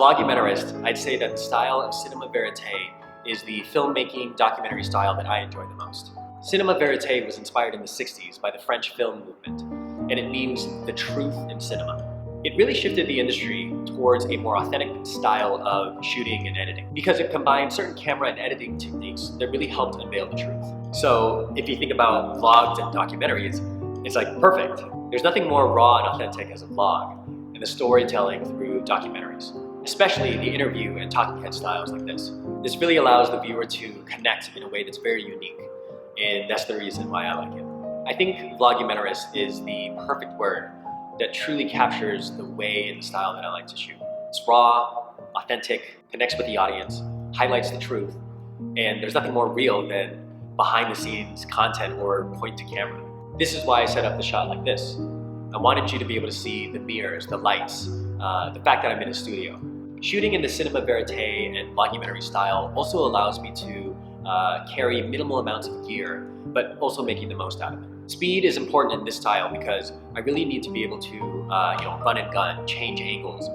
As a vlogumentarist, I'd say that the style of cinema verite is the filmmaking documentary style that I enjoy the most. Cinema verite was inspired in the 60s by the French film movement, and it means the truth in cinema. It really shifted the industry towards a more authentic style of shooting and editing because it combined certain camera and editing techniques that really helped unveil the truth. So if you think about vlogs and documentaries, it's like perfect. There's nothing more raw and authentic as a vlog than the storytelling through documentaries, especially the interview and talking head styles like this. This really allows the viewer to connect in a way that's very unique, and that's the reason why I like it. I think vlogumentarist is the perfect word that truly captures the way and the style that I like to shoot. It's raw, authentic, connects with the audience, highlights the truth, and there's nothing more real than behind the scenes content or point to camera. This is why I set up the shot like this. I wanted you to be able to see the mirrors, the lights, the fact that I'm in a studio. Shooting in the cinema verite and vlogumentary style also allows me to carry minimal amounts of gear, but also making the most out of it. Speed is important in this style because I really need to be able to run and gun, change angles,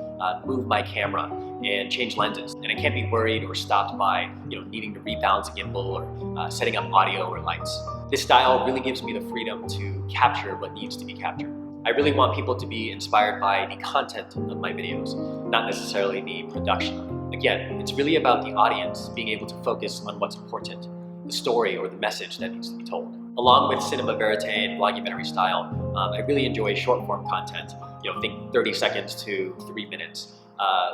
move my camera, and change lenses. And I can't be worried or stopped by needing to rebalance a gimbal or setting up audio or lights. This style really gives me the freedom to capture what needs to be captured. I really want people to be inspired by the content of my videos, not necessarily the production. Again, it's really about the audience being able to focus on what's important, the story or the message that needs to be told. Along with cinema verite and vlogumentary style, I really enjoy short form content, think 30 seconds to 3 minutes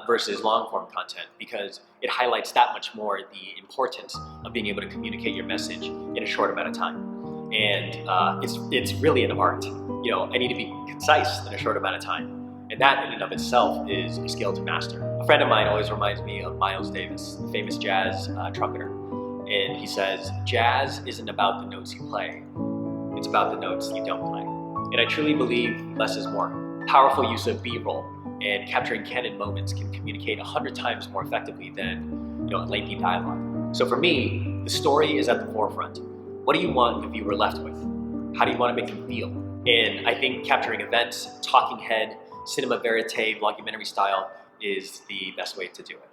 versus long form content because it highlights that much more the importance of being able to communicate your message in a short amount of time. And it's really an art. I need to be concise in a short amount of time. And that in and of itself is a skill to master. A friend of mine always reminds me of Miles Davis, the famous jazz trumpeter. And he says, jazz isn't about the notes you play, it's about the notes you don't play. And I truly believe less is more. Powerful use of B-roll and capturing candid moments can communicate 100 times more effectively than lengthy dialogue. So for me, the story is at the forefront. What do you want the viewer left with? How do you want to make them feel? And I think capturing events, talking head, cinema verite, vlogumentary style is the best way to do it.